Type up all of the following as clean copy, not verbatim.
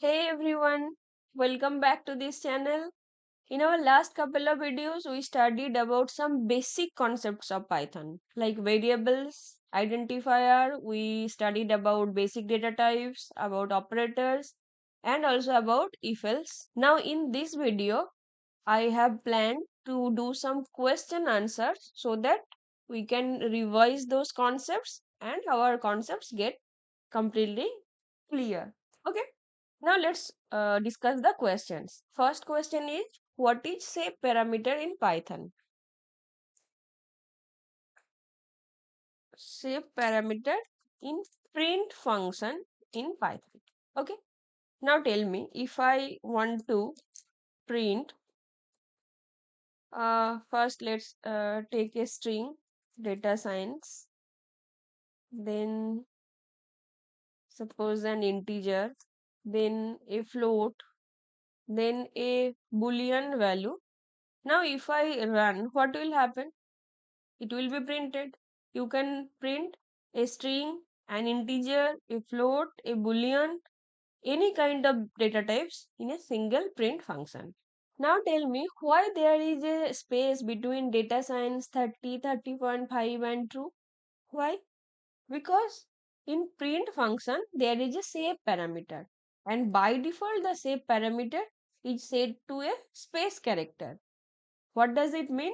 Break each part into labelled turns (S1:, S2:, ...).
S1: Hey everyone, welcome back to this channel. In our last couple of videos, we studied about some basic concepts of Python like variables, identifier, we studied about basic data types, about operators, and also about if else. Now, in this video, I have planned to do some question answers so that we can revise those concepts and our concepts get completely clear. Okay. Now let's discuss the questions. First question is what is say parameter in Python? Say parameter in print function in Python. Okay. Now tell me if I want to print. First let's take a string data science. Then suppose an integer. Then a float. Then a boolean value. Now if I run, what will happen? It will be printed. You can print a string, an integer, a float, a boolean, any kind of data types in a single print function. Now tell me why there is a space between data science 30, 30.5 and true. Why? Because in print function there is a shape parameter and by default the shape parameter is set to a space character. What does it mean?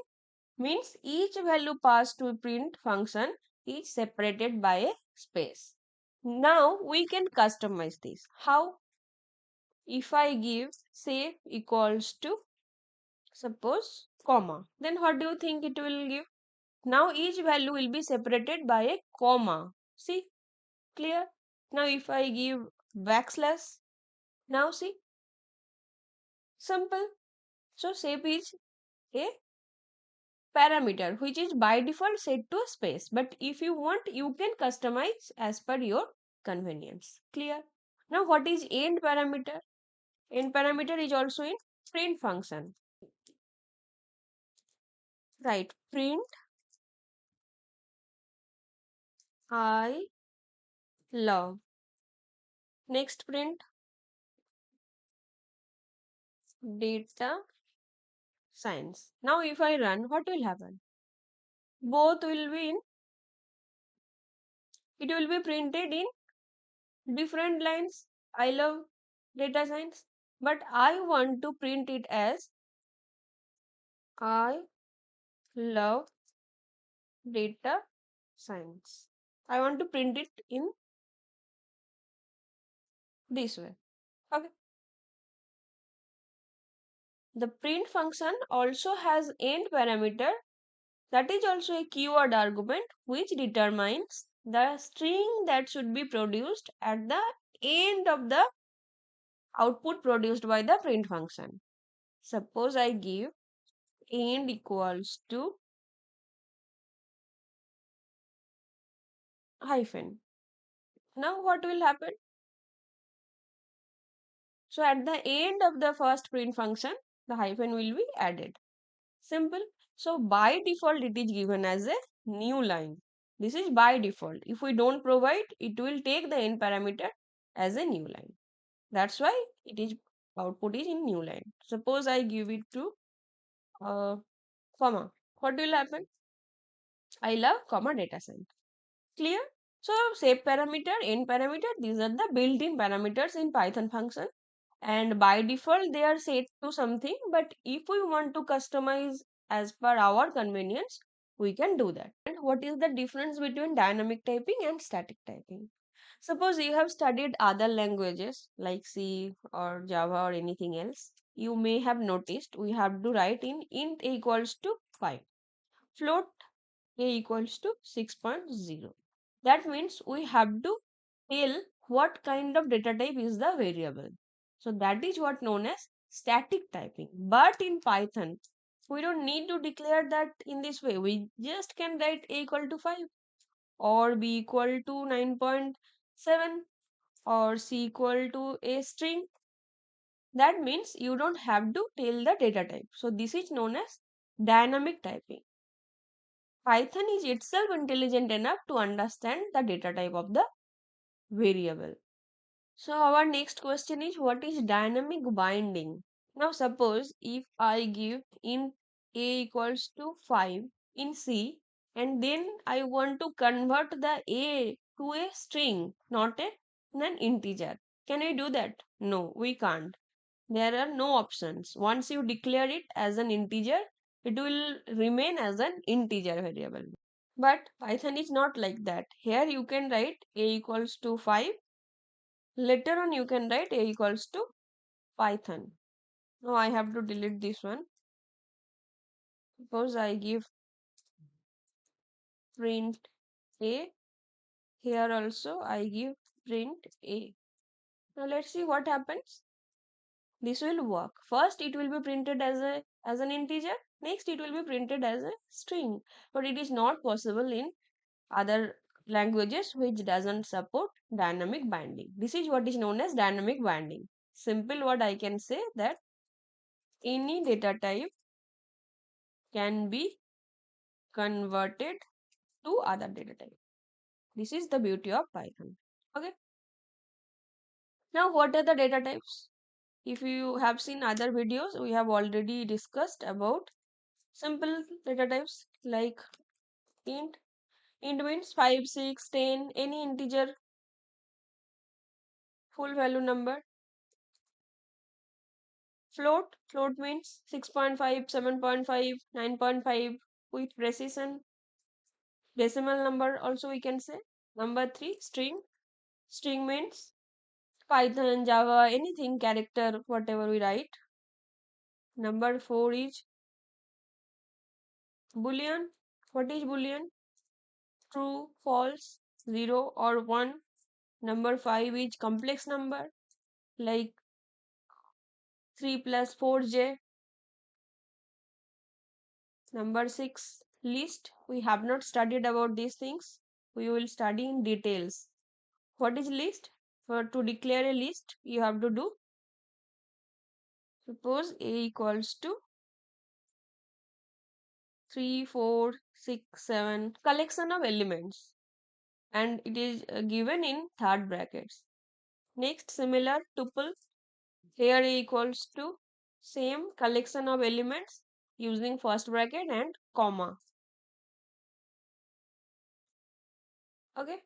S1: Means each value passed to a print function is separated by a space. Now we can customize this. How? If I give say equals to suppose comma, then what do you think it will give? Now each value will be separated by a comma. See, clear? Now if I give backslash, now see, simple. So shape is a parameter which is by default set to a space, but if you want you can customize as per your convenience. Clear? Now what is end parameter? End parameter is also in print function. Right, print I love. Next print data science. Now if I run, what will happen? Both will be in, it will be printed in different lines. I love data science, but I want to print it as I love data science. I want to print it in this way. Okay. The print function also has end parameter, that is also a keyword argument which determines the string that should be produced at the end of the output produced by the print function. Suppose I give end equals to hyphen. Now what will happen? So at the end of the first print function, the hyphen will be added. Simple. So by default, it is given as a new line. This is by default. If we don't provide, it will take the end parameter as a new line. That's why it is output is in new line. Suppose I give it to comma. What will happen? I love comma data science. Clear? So shape parameter, end parameter, these are the built-in parameters in Python function. And by default they are set to something, but if we want to customize as per our convenience we can do that. And what is the difference between dynamic typing and static typing? Suppose you have studied other languages like C or Java or anything else, you may have noticed we have to write in int a equals to 5, float a equals to 6.0. That means we have to tell what kind of data type is the variable. So that is what known as static typing. But in Python, we don't need to declare that in this way. We just can write a equal to 5 or b equal to 9.7 or c equal to a string. That means you don't have to tell the data type. So this is known as dynamic typing. Python is itself intelligent enough to understand the data type of the variable. So our next question is, what is dynamic binding? Now suppose if I give int a equals to 5 in C, and then I want to convert the a to a string, not an integer. Can we do that? No, we can't. There are no options. Once you declare it as an integer, it will remain as an integer variable. But Python is not like that. Here you can write a equals to 5. Later on you can write a equals to Python. Now I have to delete this one. Suppose I give print a. Here also I give print a. Now let's see what happens. This will work. First it will be printed as an integer. Next it will be printed as a string. But it is not possible in other languages which doesn't support dynamic binding. This is what is known as dynamic binding. Simple word I can say that any data type can be converted to other data type. This is the beauty of Python. Okay. Now what are the data types? If you have seen other videos, we have already discussed about simple data types like int. Int means 5, 6, 10, any integer full value number. Float means 6.5, 7.5, 9.5 with precision. Decimal number also we can say. Number 3, string. String means Python, Java, anything, character, whatever we write. Number 4 is Boolean. What is Boolean? True, false, 0 or 1. Number 5 is complex number like 3 plus 4j. Number 6, list. We have not studied about these things. We will study in details. What is list? For to declare a list, you have to do, suppose a equals to 3, 4, 6, 7, collection of elements, and it is given in third brackets. Next, similar tuple. Here a equals to same collection of elements using first bracket and comma. Okay.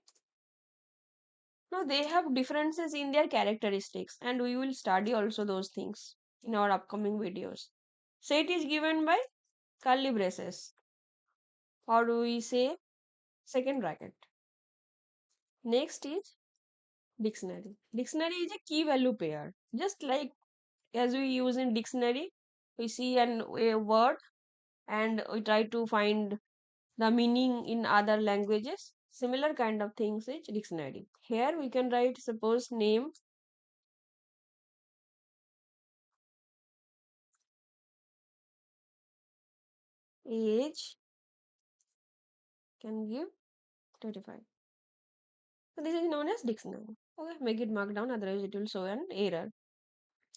S1: Now they have differences in their characteristics, and we will study also those things in our upcoming videos. Set is given by curly braces, or do we say second bracket. Next is dictionary. Dictionary is a key value pair. Just like as we use in dictionary, we see a word and we try to find the meaning in other languages. Similar kind of things is dictionary. Here we can write, suppose, name, age, can give 35. So this is known as dictionary. Okay, make it mark down, otherwise it will show an error.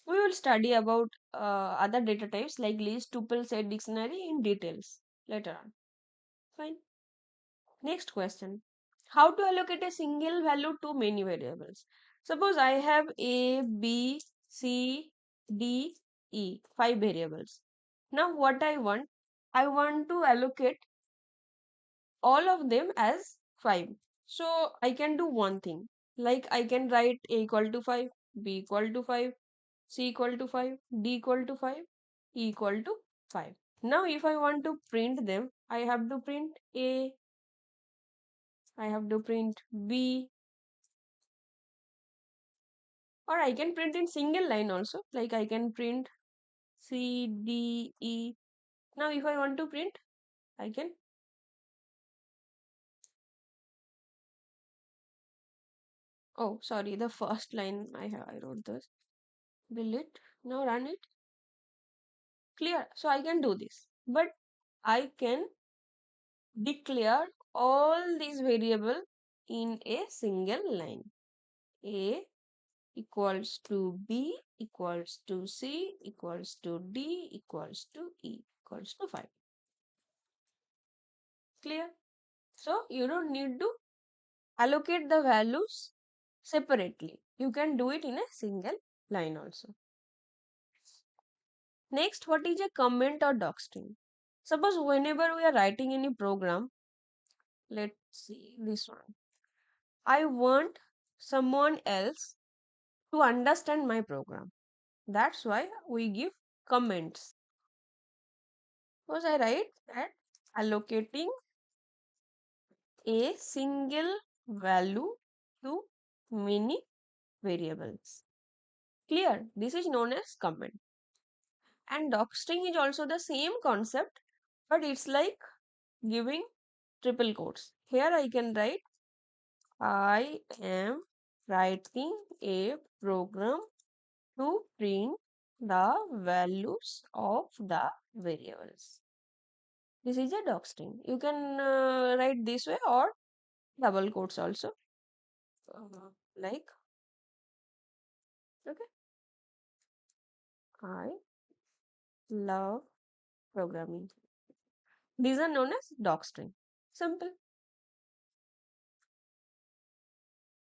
S1: We will study about other data types like list, tuple, set, dictionary in details later on. Fine. Next question. How to allocate a single value to many variables? Suppose I have A, B, C, D, E, 5 variables. Now what I want to allocate all of them as 5. So I can do one thing. Like I can write A equal to 5, B equal to 5, C equal to 5, D equal to 5, E equal to 5. Now if I want to print them, I have to print A, I have to print B, or I can print in single line also. Like I can print C, D, E. Now if I want to print, I can. Oh, sorry, the first line I wrote this. Delete. Now run it. Clear. So I can do this. But I can declare all these variable in a single line. A equals to B equals to C equals to D equals to E equals to 5. Clear? So you don't need to allocate the values separately. You can do it in a single line also. Next, what is a comment or docstring? Suppose whenever we are writing any program, let's see this one. I want someone else to understand my program. That's why we give comments. Suppose I write that allocating a single value to many variables. Clear? This is known as comment. And docstring is also the same concept, but it's like giving triple quotes. Here I can write I am writing a program to print the values of the variables. This is a docstring. You can write this way or double quotes also. Like, okay, I love programming. These are known as docstring. Simple.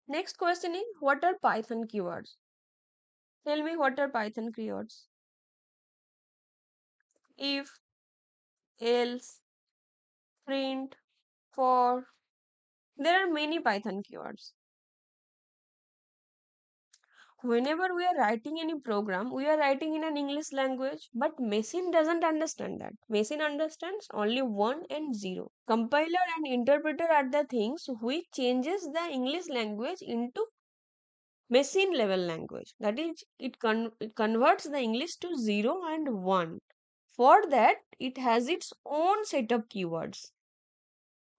S1: Next question is, what are Python keywords? Tell me what are Python keywords? If, else, print, for. There are many Python keywords. Whenever we are writing any program, we are writing in an English language, but machine doesn't understand that. Machine understands only 1 and 0. Compiler and interpreter are the things which changes the English language into machine level language. That is, it converts the English to 0 and 1. For that, it has its own set of keywords.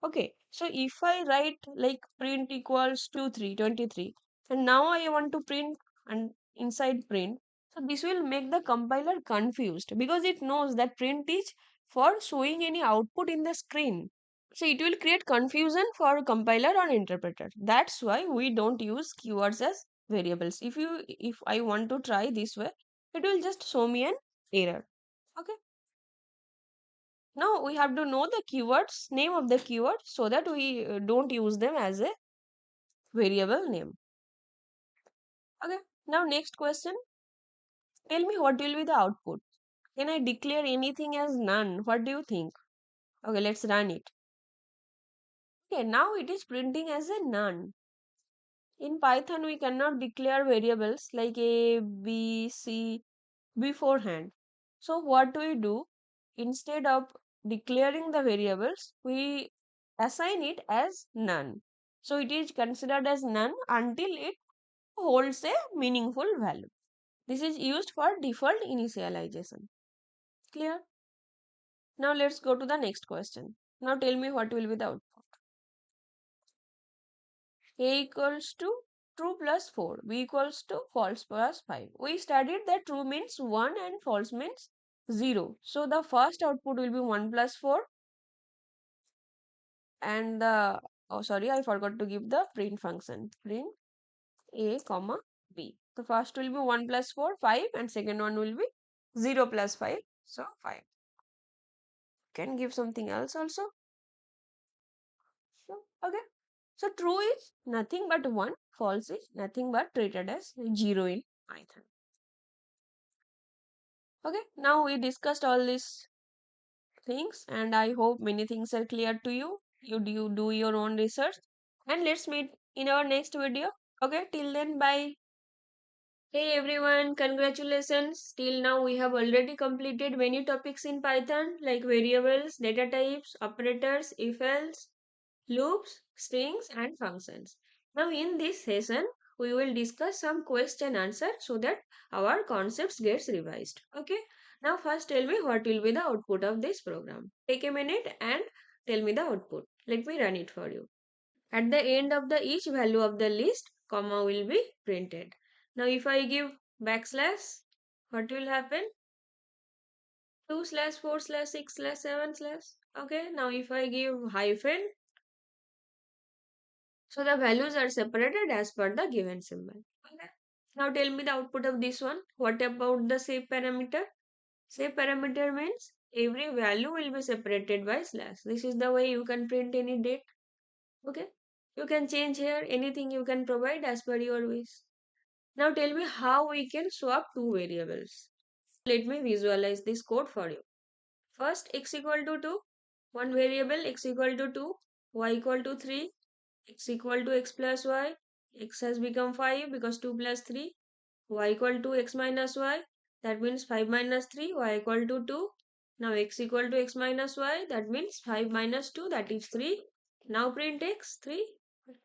S1: Okay, so if I write like print equals 23, and now I want to print and inside print, so this will make the compiler confused because it knows that print is for showing any output in the screen. So it will create confusion for compiler or interpreter. That's why we don't use keywords as variables. If I want to try this way, it will just show me an error. Okay. Now we have to know the keywords, name of the keyword, so that we don't use them as a variable name. Okay. Now next question. Tell me what will be the output. Can I declare anything as none? What do you think? Okay, let's run it. Okay, now it is printing as a none. In Python, we cannot declare variables like A, B, C beforehand. So what we do, instead of declaring the variables, we assign it as none. So it is considered as none until it holds a meaningful value. This is used for default initialization. Clear? Now let's go to the next question. Now tell me what will be the output. A equals to true plus 4, B equals to false plus 5. We studied that true means 1 and false means 0. So the first output will be 1 plus 4, and the, oh sorry, I forgot to give the print function. Print A comma B. The first will be 1 plus 4, 5, and second one will be 0 plus 5. So 5. Can give something else also. So, okay. So true is nothing but 1, false is nothing but treated as 0 in Python. Okay, now we discussed all these things, and I hope many things are clear to you. You do your own research, and let's meet in our next video. Okay, till then, bye. Hey everyone, congratulations. Till now we have already completed many topics in Python like variables, data types, operators, if else, loops, strings and functions. Now in this session, we will discuss some question answer so that our concepts gets revised. Okay. Now first tell me what will be the output of this program. Take a minute and tell me the output. Let me run it for you. At the end of the each value of the list, comma will be printed. Now if I give backslash, what will happen? 2 slash 4 slash 6 slash 7 slash. Okay. Now if I give hyphen, so the values are separated as per the given symbol. Okay. Now tell me the output of this one. What about the shape parameter? Shape parameter means every value will be separated by slash. This is the way you can print any date. Okay. You can change here anything you can provide as per your wish. Now tell me how we can swap two variables. Let me visualize this code for you. First, x equal to 2, one variable x equal to 2, y equal to 3, x equal to x plus y, x has become 5 because 2 plus 3, y equal to x minus y, that means 5 minus 3, y equal to 2. Now x equal to x minus y, that means 5 minus 2, that is 3. Now print x, 3,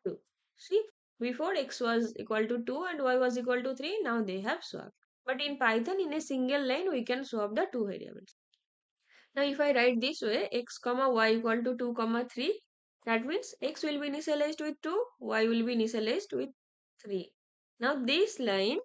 S1: 2. See, before x was equal to 2 and y was equal to 3, now they have swapped. But in Python, in a single line, we can swap the two variables. Now if I write this way, x comma y equal to 2 comma 3, that means x will be initialized with 2, y will be initialized with 3. Now this line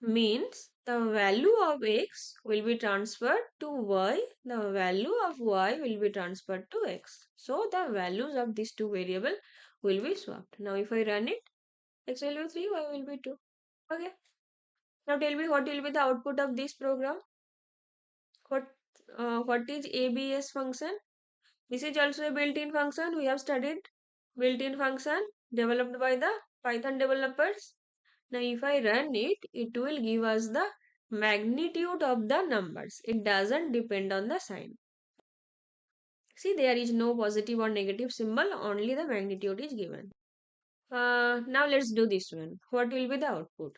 S1: means the value of x will be transferred to y, the value of y will be transferred to x. So the values of these two variables will be swapped. Now if I run it, x will be 3, y will be 2. Okay. Now tell me what will be the output of this program. What, what is ABS function? This is also a built-in function. We have studied built-in function developed by the Python developers. Now if I run it, it will give us the magnitude of the numbers. It doesn't depend on the sign. See, there is no positive or negative symbol, only the magnitude is given. Now let's do this one. What will be the output?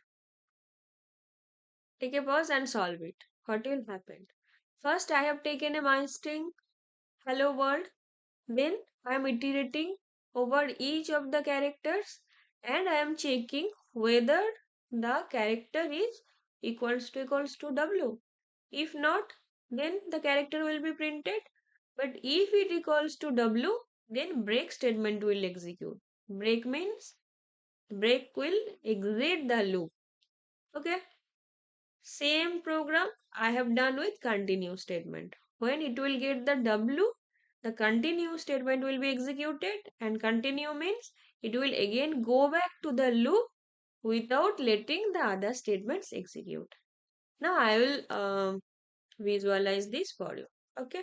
S1: Take a pause and solve it. What will happen? First, I have taken a my string hello world. Then I am iterating over each of the characters and I am checking whether the character is equals to W. If not, then the character will be printed. But if it equals to W, then break statement will execute. Break means break will exit the loop. Okay. Same program I have done with continue statement. When it will get the W, the continue statement will be executed and continue means it will again go back to the loop without letting the other statements execute. Now I will visualize this for you. Okay.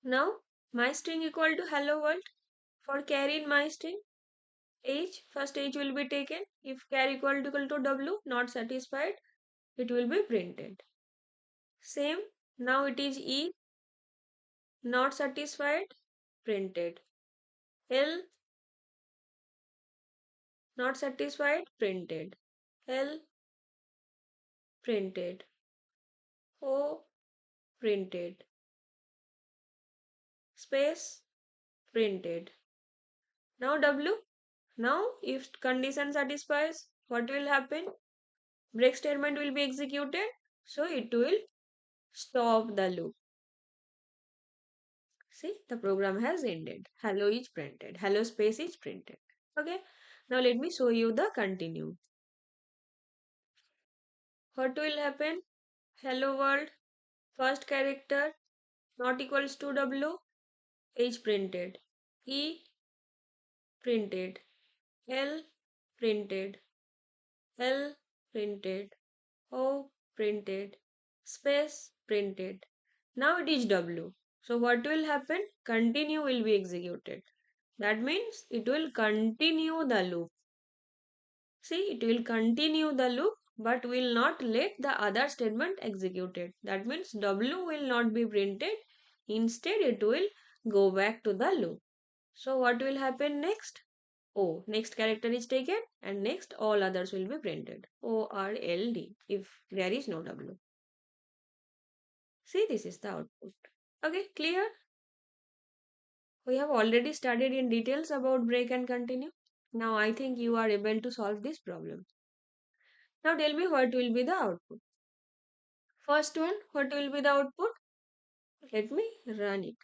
S1: Now my string equal to hello world. For char in my string, age, first age will be taken. If char equal to W, not satisfied, it will be printed. Same, now it is E, not satisfied, printed. L, not satisfied, printed. L, printed. O, printed. Space, printed. Now W, now if condition satisfies, what will happen? Break statement will be executed, so it will stop the loop. See, the program has ended. Hello is printed. Hello space is printed. Okay. Now let me show you the continue. What will happen? Hello world. First character not equals to W. H printed. E printed. L printed. L printed. O printed. Space printed. Now it is W. So what will happen? Continue will be executed. That means it will continue the loop. See, it will continue the loop but will not let the other statement executed. That means W will not be printed. Instead, it will go back to the loop. So what will happen next? O. Next character is taken and next all others will be printed. O, R, L, D if there is no W. See, this is the output. Okay, clear? We have already studied in details about break and continue. Now I think you are able to solve this problem. Now tell me what will be the output. First one, what will be the output? Let me run it.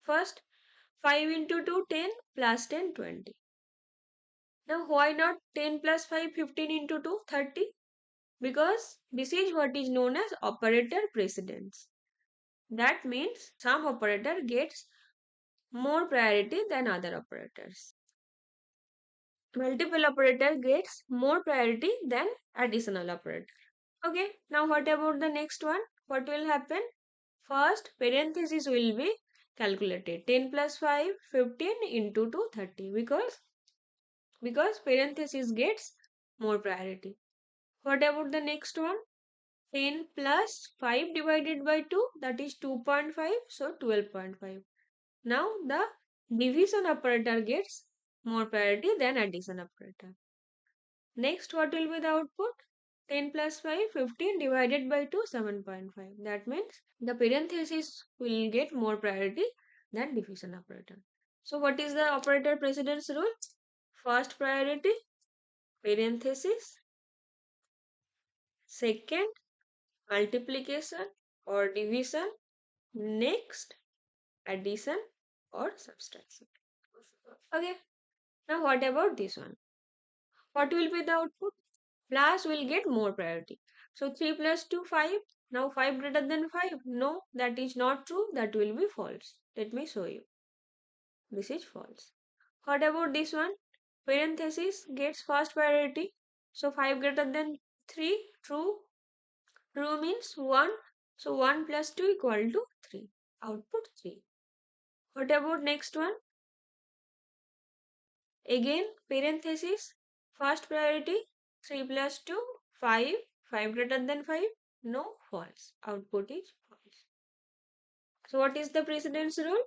S1: First, 5 into 2, 10 plus 10, 20. Now why not 10 plus 5, 15 into 2, 30? Because this is what is known as operator precedence. That means some operator gets more priority than other operators. Multiple operator gets more priority than additional operator. Okay, now what about the next one? What will happen? First, parenthesis will be calculated. 10 plus 5, 15 into 2, 30. Because parenthesis gets more priority. What about the next one? 10 plus 5 divided by 2, that is 2.5, so 12.5. Now the division operator gets more priority than addition operator. Next, what will be the output? 10 plus 5, 15 divided by 2, 7.5. That means the parenthesis will get more priority than division operator. So what is the operator precedence rule? First priority, parenthesis. Second, multiplication or division. Next, addition or subtraction. Okay, now what about this one? What will be the output? Plus will get more priority. So 3 plus 2, 5. Now 5 greater than 5. No, that is not true. That will be false. Let me show you. This is false. What about this one? Parenthesis gets first priority. So 5 greater than 3. True. True means 1. So 1 plus 2 equal to 3. Output 3. What about next one? Again, parenthesis, first priority, 3 plus 2, 5, 5 greater than 5, no, false. Output is false. So what is the precedence rule?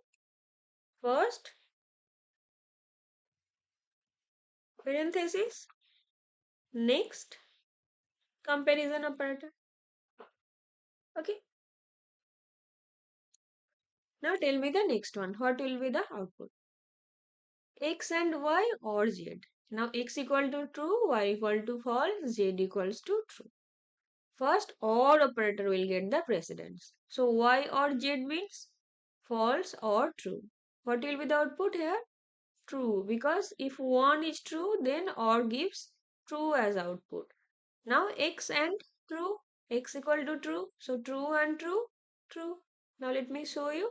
S1: First, parenthesis, next, comparison operator. Okay. Now tell me the next one. What will be the output? X and Y or Z. Now x equal to true, y equal to false, z equals to true. First, OR operator will get the precedence. So Y or Z means false or true. What will be the output here? True, because if one is true, then OR gives true as output. Now X and true, X equal to true. So true and true, true. Now let me show you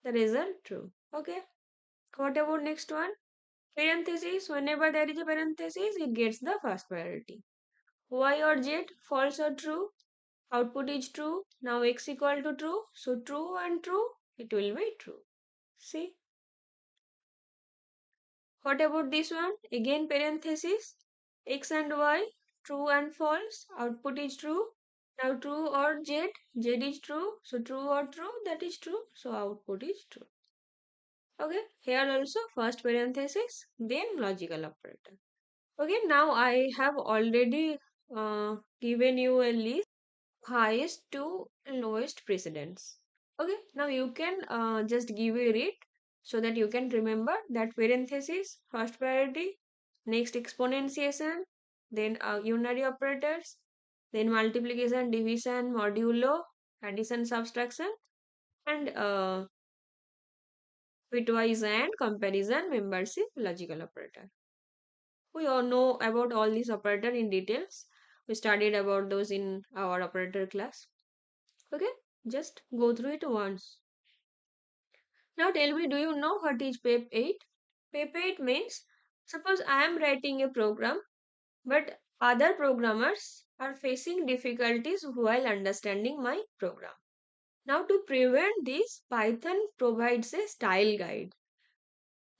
S1: the result true. Okay. What about next one? Parenthesis, whenever there is a parenthesis, it gets the first priority. Y or Z, false or true? Output is true. Now x equal to true. So true and true, it will be true. See? What about this one? Again parenthesis. X and y, true and false. Output is true. Now true or z, z is true. So true or true, that is true. So output is true. Okay, here also first parenthesis, then logical operator. Okay, now I have already given you a list highest to lowest precedence. Okay, now you can just give a read so that you can remember that parenthesis, first priority, next exponentiation, then unary operators, then multiplication, division, modulo, addition, subtraction, and bitwise and comparison, membership, logical operator. We all know about all these operator in details. We studied about those in our operator class. Okay, just go through it once. Now tell me, do you know what is PEP 8? PEP 8 means, suppose I am writing a program, but other programmers are facing difficulties while understanding my program. Now to prevent this, Python provides a style guide.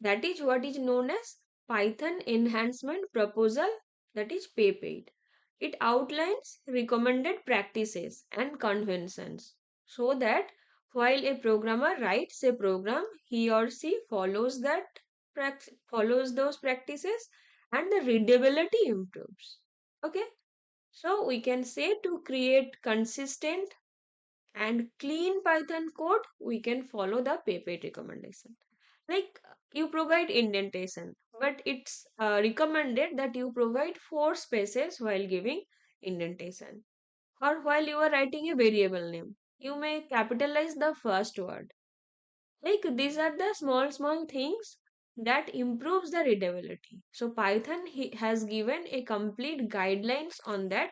S1: That is what is known as Python Enhancement Proposal, that is PEP 8. It outlines recommended practices and conventions so that while a programmer writes a program, he or she follows those practices and the readability improves. Okay, so we can say to create consistent and clean Python code, we can follow the PEP 8 recommendation. Like you provide indentation, but it's recommended that you provide 4 spaces while giving indentation. Or while you are writing a variable name, you may capitalize the first word. Like these are the small things that improves the readability. So Python has given a complete guidelines on that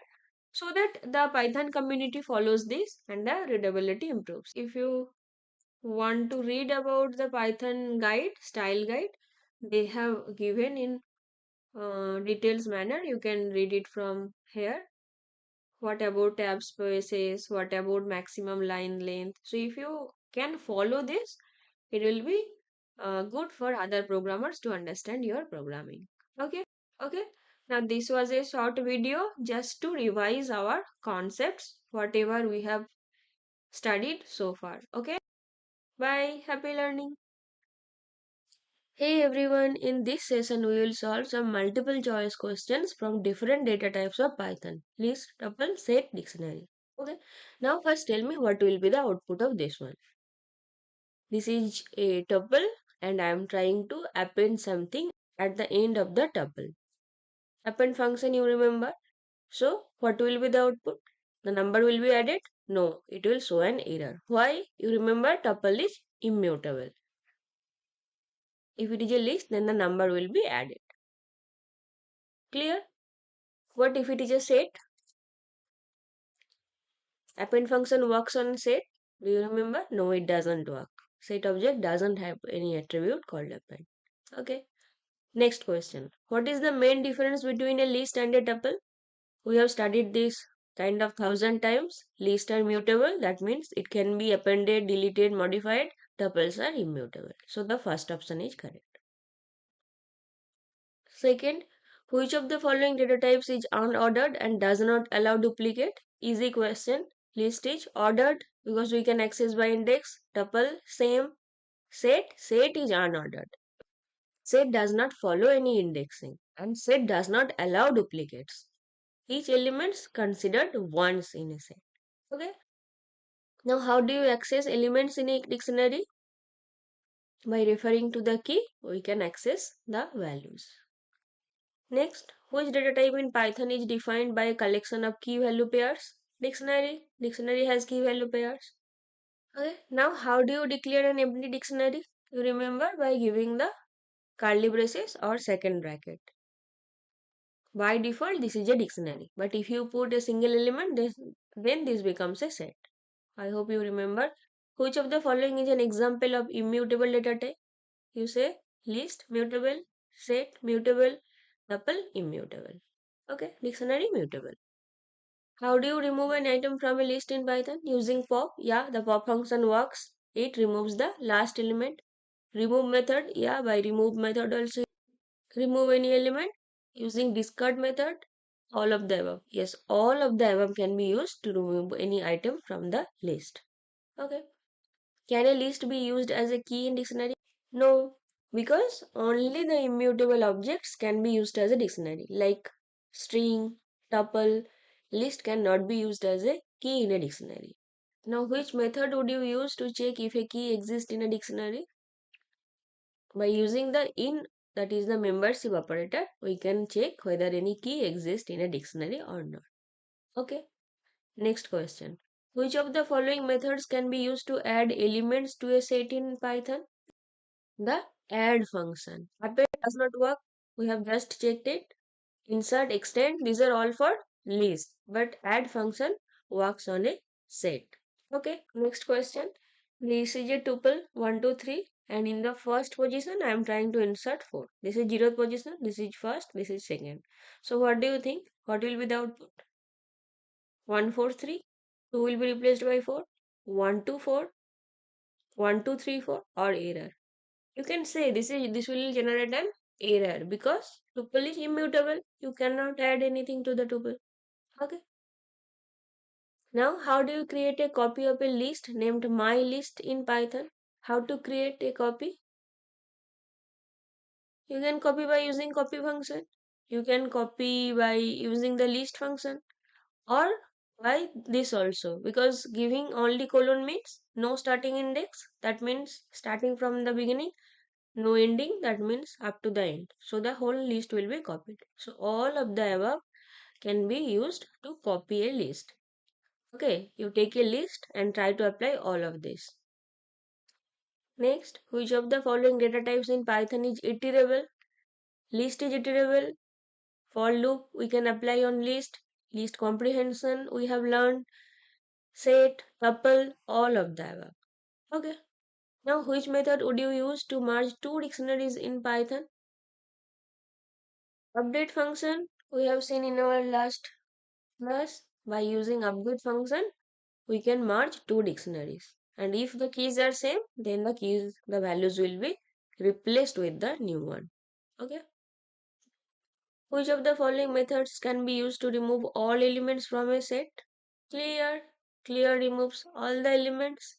S1: so that the Python community follows this and the readability improves. If you want to read about the Python guide, style guide, they have given in details manner. You can read it from here. what about tab spaces, what about maximum line length. So if you can follow this, it will be good for other programmers to understand your programming. Okay, okay. Now this was a short video just to revise our concepts, whatever we have studied so far. Okay, bye, happy learning. Hey everyone, in this session we will solve some multiple choice questions from different data types of Python. List, tuple, set, dictionary. Okay, now first tell me what will be the output of this one. This is a tuple and I am trying to append something at the end of the tuple. Append function you remember. So what will be the output? The number will be added? No, it will show an error. Why? You remember tuple is immutable. If it is a list, then the number will be added. Clear? What if it is a set? Append function works on set. Do you remember? No, it doesn't work. Set object doesn't have any attribute called append. Okay. Next question. What is the main difference between a list and a tuple? We have studied this kind of 1,000 times. Lists are mutable. That means it can be appended, deleted, modified. Tuples are immutable. So the first option is correct. Second, which of the following data types is unordered and does not allow duplicate? Easy question. List is ordered because we can access by index. Tuple, same. Set is unordered. Set does not follow any indexing and set does not allow duplicates. Each element is considered once in a set. Okay. Now, how do you access elements in a dictionary? By referring to the key, we can access the values. Next, which data type in Python is defined by a collection of key value pairs? Dictionary. Dictionary has key value pairs. Okay. Now, how do you declare an empty dictionary? You remember by giving the curly braces or second bracket. By default, this is a dictionary. But if you put a single element, then this becomes a set. I hope you remember. Which of the following is an example of immutable data type? You say list mutable, set mutable, tuple immutable. Okay, dictionary mutable. How do you remove an item from a list in Python? Using pop. Yeah, the pop function works. It removes the last element. Remove method. Yeah, by remove method also. Remove any element using discard method. All of the above. Yes, all of the above can be used to remove any item from the list. Okay. Can a list be used as a key in dictionary? No, because only the immutable objects can be used as a dictionary, like string, tuple. List cannot be used as a key in a dictionary. Now, which method would you use to check if a key exists in a dictionary? By using the in, that is the membership operator, we can check whether any key exists in a dictionary or not. Okay. Next question. Which of the following methods can be used to add elements to a set in Python? The add function. Append does not work. We have just checked it. Insert, extend, these are all for list. But add function works on a set. Okay, next question. This is a tuple 1, 2, 3. And in the first position, I am trying to insert 4. This is 0th position. This is first. This is second. So what do you think? What will be the output? 1, 4, 3. 2 will be replaced by 4. 1, 2, 4. 1, 2, 3, 4 or error. You can say this will generate an error because tuple is immutable. You cannot add anything to the tuple. Okay. Now, how do you create a copy of a list named mylist in Python? How to create a copy? You can copy by using copy function. You can copy by using the list function or by this also because giving only colon means no starting index. That means starting from the beginning. No ending, that means up to the end. So the whole list will be copied. So all of the above can be used to copy a list. Okay, you take a list and try to apply all of this. Next, which of the following data types in Python is iterable? List is iterable. For loop, we can apply on list. List comprehension, we have learned. Set, tuple, all of the above. Okay. Now, which method would you use to merge two dictionaries in Python? Update function we have seen in our last class. by using update function, we can merge two dictionaries. And if the keys are same, then the values will be replaced with the new one. Okay. Which of the following methods can be used to remove all elements from a set? Clear. Clear removes all the elements.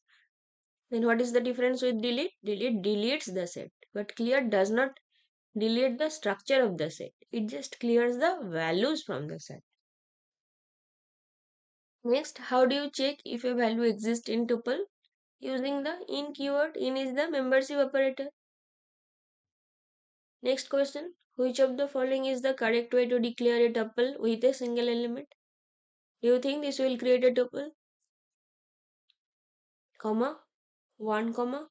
S1: Then what is the difference with delete? Delete deletes the set. But clear does not delete the structure of the set. It just clears the values from the set. Next, how do you check if a value exists in tuple? Using the in keyword. In is the membership operator. Next question. Which of the following is the correct way to declare a tuple with a single element? Do you think this will create a tuple? Comma, 1 comma,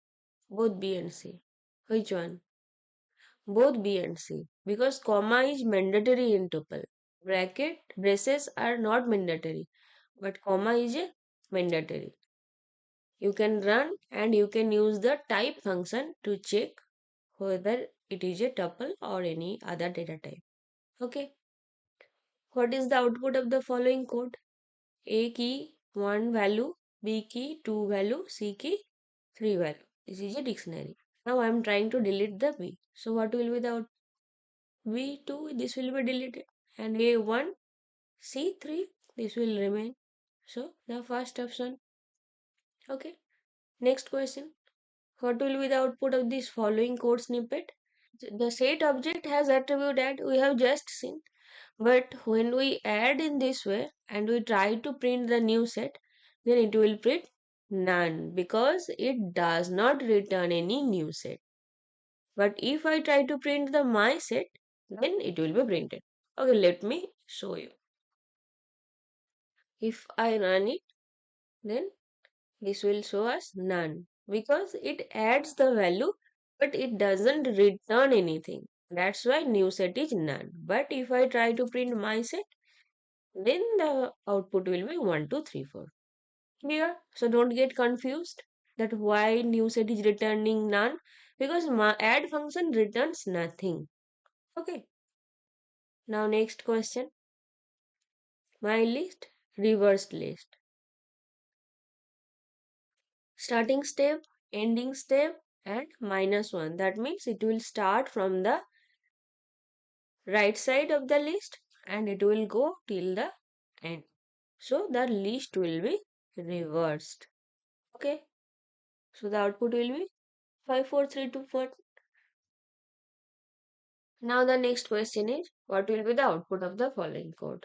S1: both B and C. Which one? Both B and C. Because comma is mandatory in tuple. Braces are not mandatory. But comma is a mandatory. You can run and you can use the type function to check whether it is a tuple or any other data type. Okay. What is the output of the following code? A key 1 value, B key 2 value, C key 3 value. This is a dictionary. Now I am trying to delete the B. So what will be the output? V2, this will be deleted. And A1, C3, this will remain. So the first option. Okay. Next question. What will be the output of this following code snippet? The set object has attribute that we have just seen. But when we add in this way and we try to print the new set, then it will print none because it does not return any new set. But if I try to print the my set, then it will be printed. Okay, let me show you. If I run it, then this will show us none because it adds the value but it doesn't return anything. That's why new set is none. But if I try to print my set, then the output will be 1, 2, 3, 4. Clear? So don't get confused that why new set is returning none because my add function returns nothing. Okay. Now next question. My list, reversed list. Starting step, ending step and -1. That means it will start from the right side of the list and it will go till the end. So the list will be reversed. Okay. So the output will be 5, 4, 3, 2, 4. Now the next question is what will be the output of the following code?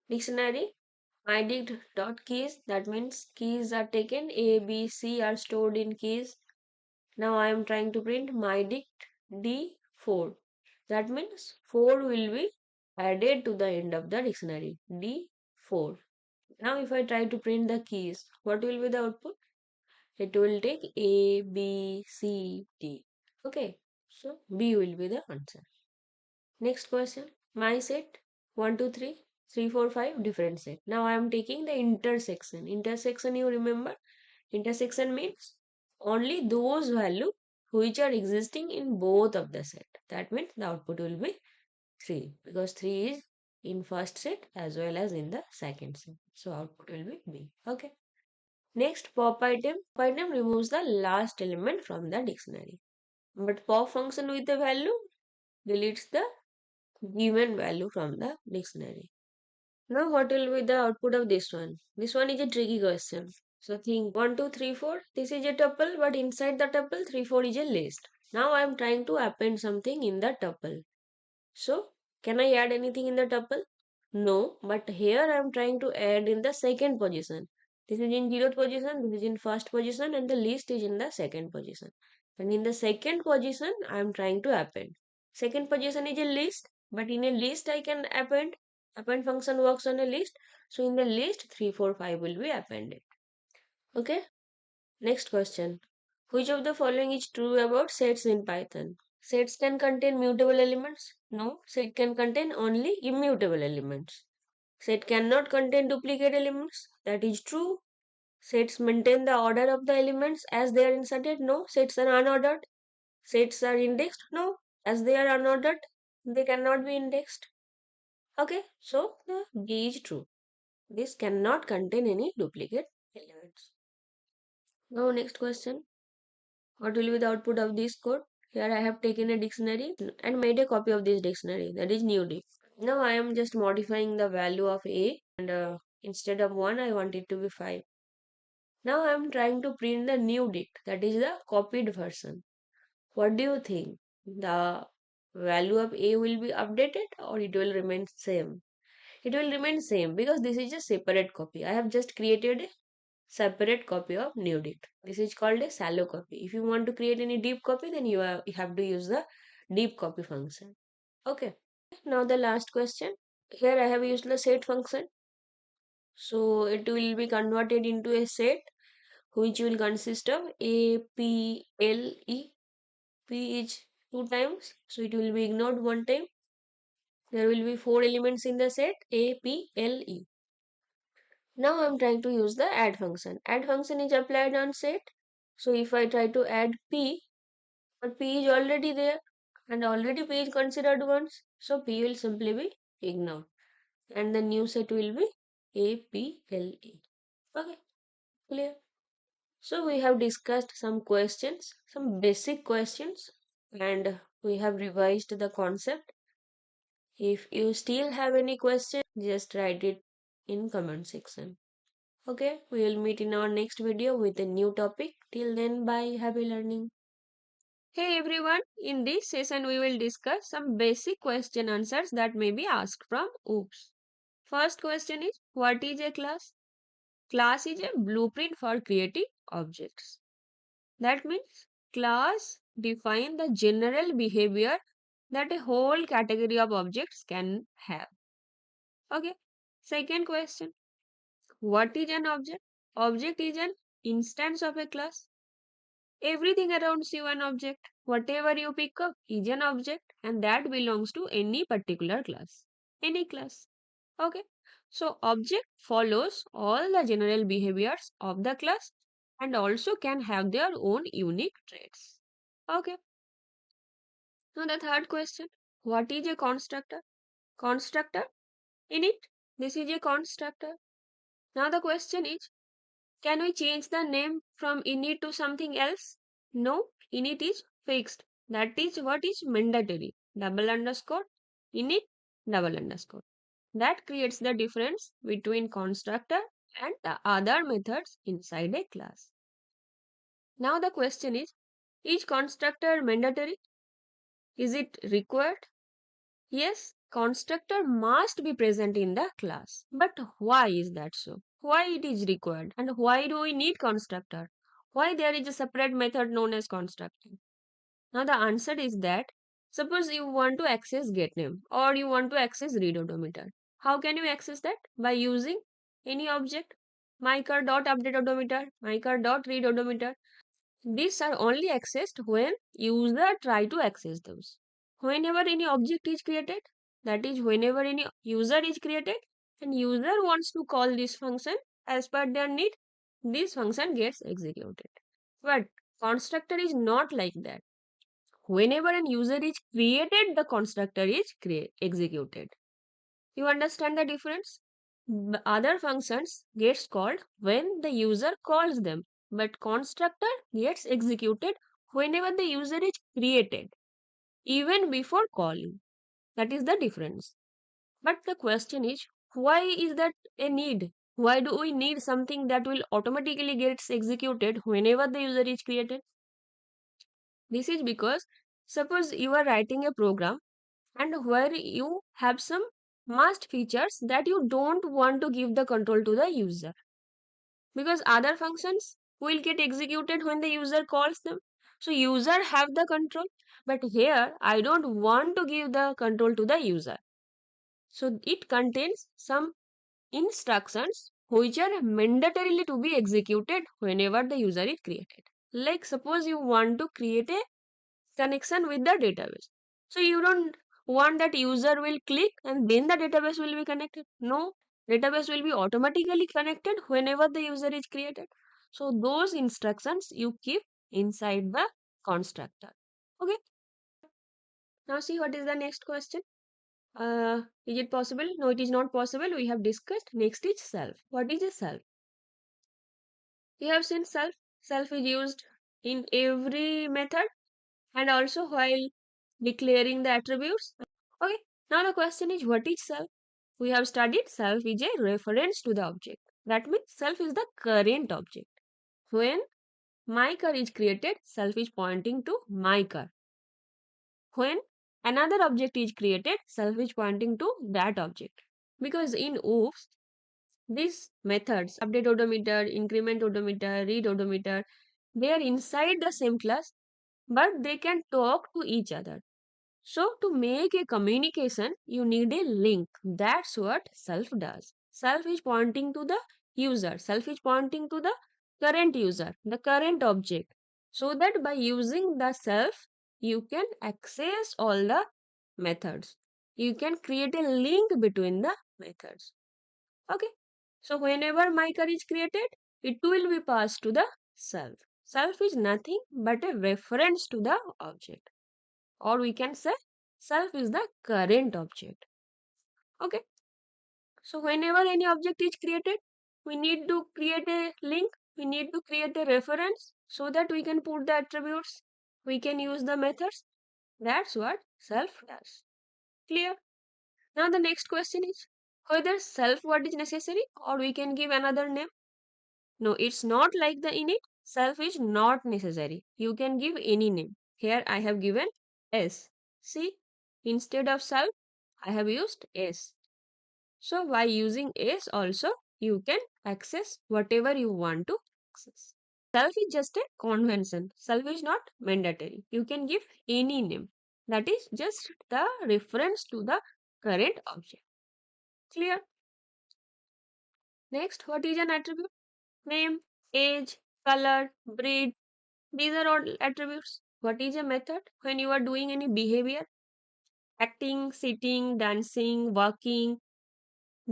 S1: Dictionary mydict.keys, that means keys are taken, A, B, C are stored in keys. Now I am trying to print mydict D4. That means 4 will be added to the end of the dictionary. D4. Now if I try to print the keys, what will be the output? It will take A, B, C, D. Okay. So B will be the answer. Next question. My set 1, 2, 3, 3, 4, 5 different set. Now I am taking the intersection. Intersection you remember? Intersection means only those values which are existing in both of the set. That means the output will be 3 because 3 is in first set as well as in the second set. So output will be B. Okay. Next pop item. Pop item removes the last element from the dictionary. But pop function with the value deletes the given value from the dictionary. Now what will be the output of this one? This one is a tricky question. So think 1, 2, 3, 4. This is a tuple but inside the tuple 3, 4 is a list. Now I am trying to append something in the tuple. So can I add anything in the tuple? No, but here I am trying to add in the second position. This is in 0th position, this is in first position and the list is in the second position. And in the second position I am trying to append. Second position is a list, but in a list I can append. Append function works on a list. So in the list 3, 4, 5 will be appended. Okay. Next question. Which of the following is true about sets in Python? Sets can contain mutable elements. No, set can contain only immutable elements. Set cannot contain duplicate elements. That is true. Sets maintain the order of the elements as they are inserted. No, sets are unordered. Sets are indexed. No, as they are unordered, they cannot be indexed. Okay, so the B is true. This cannot contain any duplicate elements. Now next question. What will be the output of this code? Here I have taken a dictionary and made a copy of this dictionary, that is new dict. Now I am just modifying the value of A and instead of 1 I want it to be 5. Now I am trying to print the new dict, that is the copied version. What do you think? The value of A will be updated or it will remain same? It will remain same because this is a separate copy. I have just created a separate copy of new dict. This is called a shallow copy. If you want to create any deep copy, then you have to use the deep copy function. Okay. Now the last question. Here I have used the set function. So it will be converted into a set which will consist of A, P, L, E. P is 2 times, so it will be ignored 1 time. There will be 4 elements in the set A, P, L, E. Now I am trying to use the add function. Add function is applied on set. So if I try to add P, but P is already there and already P is considered once. So P will simply be ignored. And the new set will be A, P, L, E. Okay, clear. So we have discussed some questions, some basic questions, and we have revised the concept. If you still have any question, just write it in comment section. Okay, we will meet in our next video with a new topic. Till then, bye. Happy learning. Hey everyone, in this session we will discuss some basic question answers that may be asked from OOPS. First question is, what is a class? Class is a blueprint for creating objects. That means class define the general behavior that a whole category of objects can have. Okay. Second question. What is an object? Object is an instance of a class. Everything around you an object. Whatever you pick up is an object and that belongs to any particular class. Any class. Okay. So object follows all the general behaviors of the class and also can have their own unique traits. Okay. Now the third question. What is a constructor? Constructor? In it, this is a constructor. Now the question is, can we change the name from init to something else? No, init is fixed. That is what is mandatory. Double underscore, init, double underscore. That creates the difference between constructor and the other methods inside a class. Now the question is constructor mandatory? Is it required? Yes, constructor must be present in the class. But why is that so? Why it is required? And why do we need constructor? Why there is a separate method known as constructor? Now the answer is that suppose you want to access getName or you want to access read odometer. How can you access that? By using any object. mycar.update odometer, mycar.read odometer. These are only accessed when user try to access those. Whenever any object is created, that is whenever any user is created and user wants to call this function as per their need, this function gets executed. But constructor is not like that. Whenever an user is created, the constructor is executed. You understand the difference? The other functions gets called when the user calls them, but constructor gets executed whenever the user is created, even before calling. That is the difference. But the question is, why is that a need? Why do we need something that will automatically gets executed whenever the user is created? This is because suppose you are writing a program and where you have some must features that you don't want to give the control to the user because other functions will get executed when the user calls them. So user have the control, but here I don't want to give the control to the user. So it contains some instructions which are mandatorily to be executed whenever the user is created. Like suppose you want to create a connection with the database. So you don't want that user will click and then the database will be connected. No, database will be automatically connected whenever the user is created. So those instructions you keep inside the constructor. Okay. Now see what is the next question. Is it possible? No, it is not possible. We have discussed. Next is self. What is a self? You have seen self. Self is used in every method and also while declaring the attributes. Okay, now the question is what is self? We have studied self is a reference to the object. That means self is the current object. When my car is created, self is pointing to my car. When another object is created, self is pointing to that object. Because in OOPS, these methods, update odometer, increment odometer, read odometer, they are inside the same class, but they can talk to each other. So, to make a communication, you need a link. That's what self does. Self is pointing to the user, self is pointing to the current user, the current object. So that by using the self, you can access all the methods. You can create a link between the methods. Okay. So, whenever marker is created, it will be passed to the self. Self is nothing but a reference to the object, or we can say self is the current object. Okay, so whenever any object is created, we need to create a link, we need to create a reference so that we can put the attributes, we can use the methods. That's what self does. Clear? Now the next question is whether self word is necessary or we can give another name. No, it's not like the init. Self is not necessary. You can give any name. Here I have given S. See, instead of self, I have used S. So by using S also, you can access whatever you want to access. Self is just a convention. Self is not mandatory. You can give any name. That is just the reference to the current object. Clear? Next, what is an attribute? Name, age, color, breed. These are all attributes. What is a method? When you are doing any behavior, acting, sitting, dancing, walking,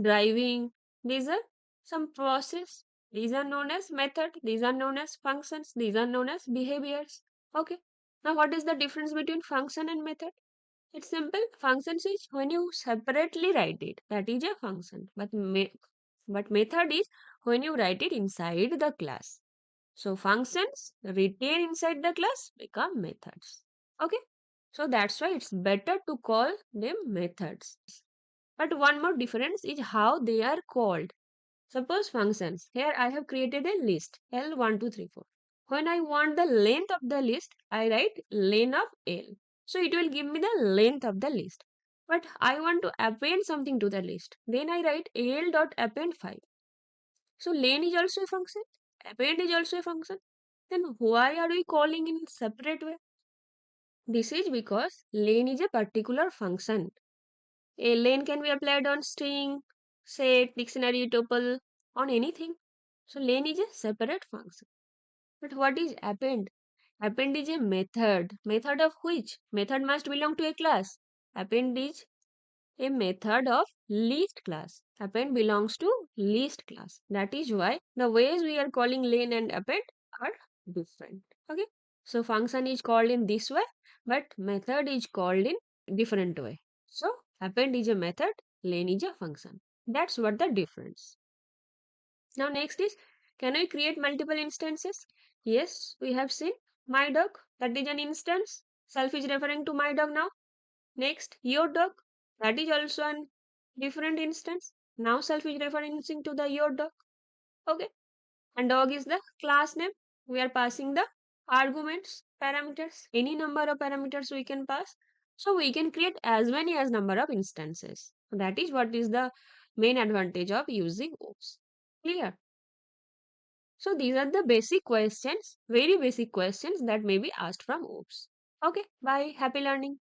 S1: driving, these are some process. These are known as method. These are known as functions. These are known as behaviors. Okay. Now, what is the difference between function and method? It's simple. Functions is when you separately write it. That is a function. But method is when you write it inside the class. So functions written inside the class become methods. Okay. So that's why it's better to call them methods. But one more difference is how they are called. Suppose functions. Here I have created a list L1234. When I want the length of the list, I write len of L. So it will give me the length of the list. But I want to append something to the list. Then I write L dot append 5. So len is also a function. Append is also a function. Then why are we calling in separate way? This is because len is a particular function. A len can be applied on string, set, dictionary, tuple, on anything. So len is a separate function. But what is append? Append is a method. Method of which? Method must belong to a class. Append is a method of list class. Append belongs to list class. That is why the ways we are calling len and append are different. Okay. So function is called in this way, but method is called in different way. So append is a method, len is a function. That's what the difference. Now next is, can I create multiple instances? Yes, we have seen my dog. That is an instance. Self is referring to my dog now. Next, your dog. That is also an different instance. Now self is referencing to the your dog. Okay. And dog is the class name. We are passing the arguments, parameters. Any number of parameters we can pass. So we can create as many as number of instances. That is what is the main advantage of using OOPS. Clear? So these are the basic questions, very basic questions that may be asked from OOPS. Okay, bye. Happy learning.